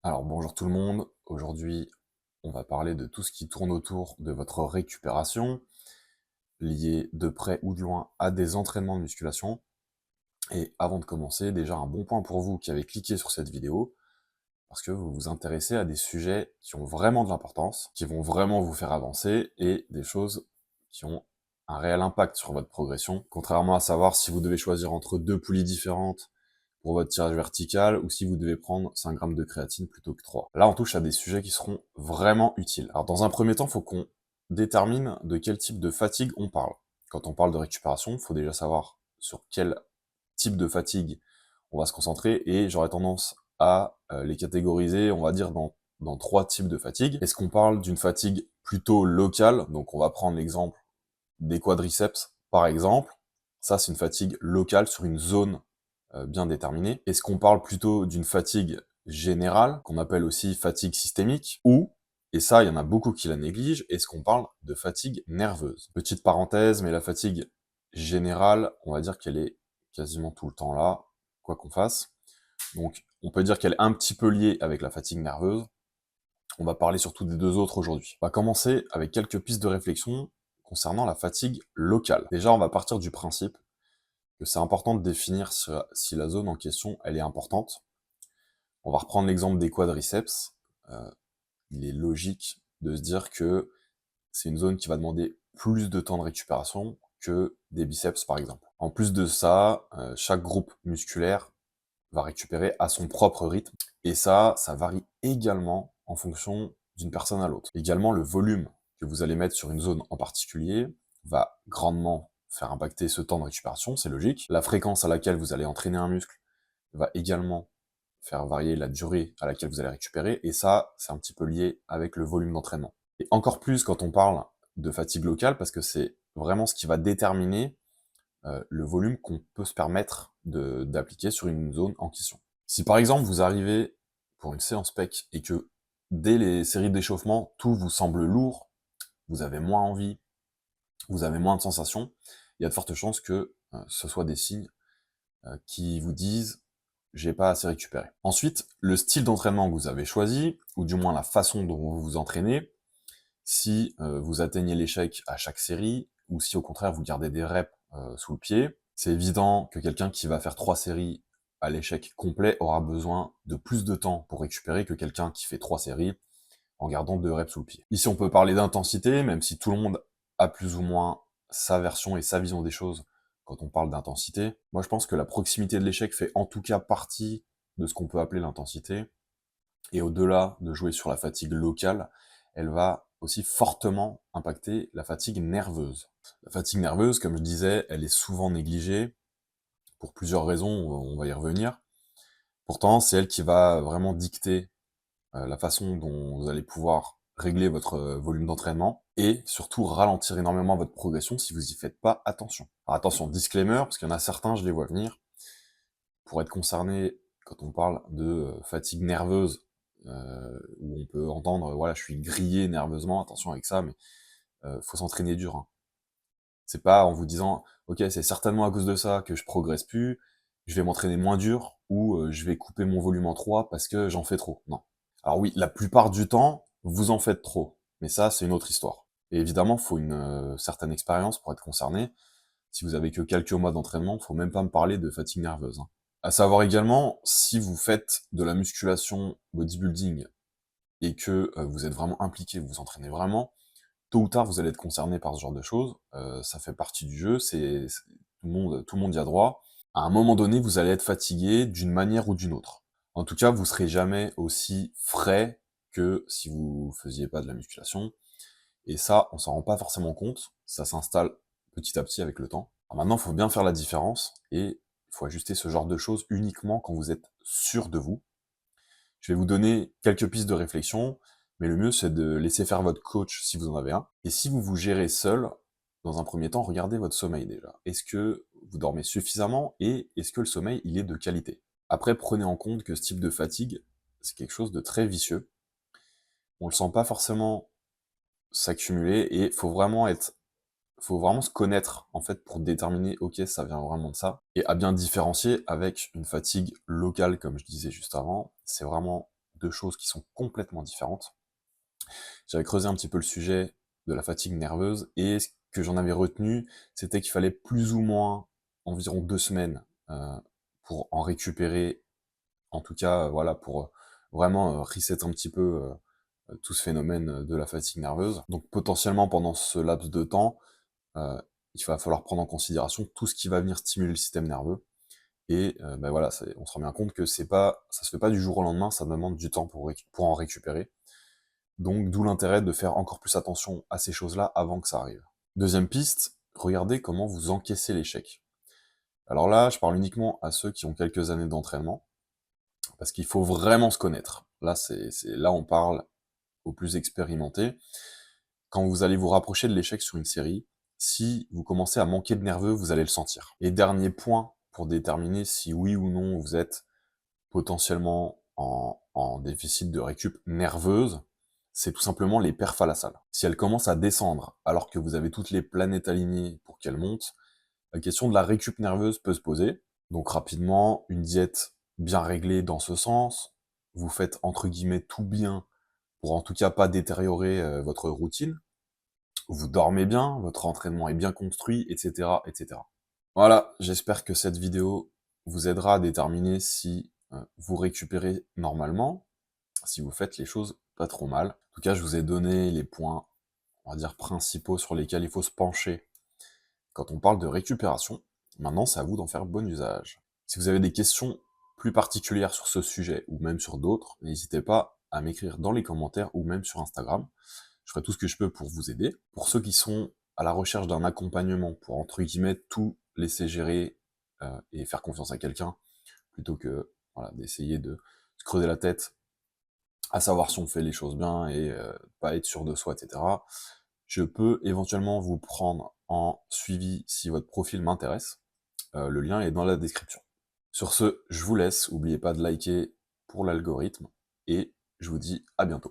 Alors bonjour tout le monde, aujourd'hui on va parler de tout ce qui tourne autour de votre récupération, lié de près ou de loin à des entraînements de musculation. Et avant de commencer, déjà un bon point pour vous qui avez cliqué sur cette vidéo, parce que vous vous intéressez à des sujets qui ont vraiment de l'importance, qui vont vraiment vous faire avancer, et des choses qui ont un réel impact sur votre progression, contrairement à savoir si vous devez choisir entre deux poulies différentes pour votre tirage vertical, ou si vous devez prendre 5 grammes de créatine plutôt que 3. Là, on touche à des sujets qui seront vraiment utiles. Alors, dans un premier temps, il faut qu'on détermine de quel type de fatigue on parle. Quand on parle de récupération, il faut déjà savoir sur quel type de fatigue on va se concentrer, et j'aurais tendance à les catégoriser, on va dire, dans 3 types de fatigue. Est-ce qu'on parle d'une fatigue plutôt locale? Donc, on va prendre l'exemple des quadriceps, par exemple. Ça, c'est une fatigue locale sur une zone bien déterminée. Est-ce qu'on parle plutôt d'une fatigue générale, qu'on appelle aussi fatigue systémique, ou, et ça, il y en a beaucoup qui la négligent, est-ce qu'on parle de fatigue nerveuse? Petite parenthèse, mais la fatigue générale, on va dire qu'elle est quasiment tout le temps là, quoi qu'on fasse. Donc, on peut dire qu'elle est un petit peu liée avec la fatigue nerveuse. On va parler surtout des deux autres aujourd'hui. On va commencer avec quelques pistes de réflexion concernant la fatigue locale. Déjà, on va partir du principe que c'est important de définir si la zone en question, elle est importante. On va reprendre l'exemple des quadriceps. Euh, il est logique de se dire que c'est une zone qui va demander plus de temps de récupération que des biceps, par exemple. En plus de ça, chaque groupe musculaire va récupérer à son propre rythme, et ça varie également en fonction d'une personne à l'autre. Également, le volume que vous allez mettre sur une zone en particulier va grandement faire impacter ce temps de récupération, c'est logique. La fréquence à laquelle vous allez entraîner un muscle va également faire varier la durée à laquelle vous allez récupérer, et ça, c'est un petit peu lié avec le volume d'entraînement. Et encore plus quand on parle de fatigue locale, parce que c'est vraiment ce qui va déterminer le volume qu'on peut se permettre d'appliquer sur une zone en question. Si par exemple vous arrivez pour une séance pec et que dès les séries d'échauffement, tout vous semble lourd, vous avez moins envie, vous avez moins de sensations, il y a de fortes chances que ce soit des signes qui vous disent j'ai pas assez récupéré. Ensuite, le style d'entraînement que vous avez choisi, ou du moins la façon dont vous vous entraînez, si vous atteignez l'échec à chaque série, ou si au contraire vous gardez des reps sous le pied. C'est évident que quelqu'un qui va faire 3 séries à l'échec complet aura besoin de plus de temps pour récupérer que quelqu'un qui fait 3 séries en gardant 2 reps sous le pied. Ici on peut parler d'intensité, même si tout le monde a plus ou moins sa version et sa vision des choses quand on parle d'intensité. Moi je pense que la proximité de l'échec fait en tout cas partie de ce qu'on peut appeler l'intensité, et au-delà de jouer sur la fatigue locale, elle va aussi fortement impacter la fatigue nerveuse. La fatigue nerveuse, comme je disais, elle est souvent négligée, pour plusieurs raisons, on va y revenir. Pourtant, c'est elle qui va vraiment dicter la façon dont vous allez pouvoir régler votre volume d'entraînement, et surtout ralentir énormément votre progression si vous y faites pas attention. Alors attention, disclaimer, parce qu'il y en a certains, je les vois venir, pour être concerné quand on parle de fatigue nerveuse, où on peut entendre, voilà, je suis grillé nerveusement, attention avec ça, mais faut s'entraîner dur, hein. C'est pas en vous disant, ok, c'est certainement à cause de ça que je progresse plus, je vais m'entraîner moins dur, ou je vais couper mon volume en 3 parce que j'en fais trop. Non. Alors oui, la plupart du temps, vous en faites trop, mais ça, c'est une autre histoire. Et évidemment, faut une certaine expérience pour être concerné. Si vous avez que quelques mois d'entraînement, faut même pas me parler de fatigue nerveuse, hein. À savoir également, si vous faites de la musculation bodybuilding et que vous êtes vraiment impliqué, vous vous entraînez vraiment, tôt ou tard vous allez être concerné par ce genre de choses, ça fait partie du jeu, tout le monde y a droit. À un moment donné, vous allez être fatigué d'une manière ou d'une autre. En tout cas, vous serez jamais aussi frais que si vous faisiez pas de la musculation, et ça, on s'en rend pas forcément compte, ça s'installe petit à petit avec le temps. Alors maintenant, il faut bien faire la différence, et il faut ajuster ce genre de choses uniquement quand vous êtes sûr de vous. Je vais vous donner quelques pistes de réflexion, mais le mieux c'est de laisser faire votre coach si vous en avez un. Et si vous vous gérez seul, dans un premier temps, regardez votre sommeil déjà. Est-ce que vous dormez suffisamment, et est-ce que le sommeil il est de qualité? Après, prenez en compte que ce type de fatigue, c'est quelque chose de très vicieux. On le sent pas forcément s'accumuler, et faut vraiment se connaître, en fait, pour déterminer, ok, ça vient vraiment de ça. Et à bien différencier avec une fatigue locale, comme je disais juste avant, c'est vraiment deux choses qui sont complètement différentes. J'avais creusé un petit peu le sujet de la fatigue nerveuse et ce que j'en avais retenu, c'était qu'il fallait plus ou moins environ 2 semaines, pour en récupérer, en tout cas, voilà, pour, vraiment, reset un petit peu, tout ce phénomène, de la fatigue nerveuse. Donc potentiellement pendant ce laps de temps, heu, il va falloir prendre en considération tout ce qui va venir stimuler le système nerveux et bah, voilà, on se rend bien compte que ça se fait pas du jour au lendemain, ça demande du temps pour en récupérer. Donc d'où l'intérêt de faire encore plus attention à ces choses-là avant que ça arrive. Deuxième piste, regardez comment vous encaissez l'échec. Alors là, je parle uniquement à ceux qui ont quelques années d'entraînement, parce qu'il faut vraiment se connaître. Là, là on parle aux plus expérimentés. Quand vous allez vous rapprocher de l'échec sur une série, si vous commencez à manquer de nerveux, vous allez le sentir. Et dernier point pour déterminer si oui ou non vous êtes potentiellement en déficit de récup nerveuse, c'est tout simplement les perfs à la salle. Si elles commencent à descendre alors que vous avez toutes les planètes alignées pour qu'elles montent, la question de la récup nerveuse peut se poser. Donc rapidement, une diète bien réglée dans ce sens, vous faites entre guillemets tout bien pour en tout cas pas détériorer votre routine, vous dormez bien, votre entraînement est bien construit, etc., etc. Voilà, j'espère que cette vidéo vous aidera à déterminer si vous récupérez normalement, si vous faites les choses pas trop mal. En tout cas, je vous ai donné les points, on va dire, principaux sur lesquels il faut se pencher quand on parle de récupération. Maintenant, c'est à vous d'en faire bon usage. Si vous avez des questions plus particulières sur ce sujet, ou même sur d'autres, n'hésitez pas à m'écrire dans les commentaires ou même sur Instagram. Je ferai tout ce que je peux pour vous aider. Pour ceux qui sont à la recherche d'un accompagnement pour, entre guillemets, tout laisser gérer et faire confiance à quelqu'un, plutôt que voilà, d'essayer de se creuser la tête à savoir si on fait les choses bien et pas être sûr de soi, etc. Je peux éventuellement vous prendre en suivi si votre profil m'intéresse. Le lien est dans la description. Sur ce, je vous laisse. N'oubliez pas de liker pour l'algorithme et je vous dis à bientôt.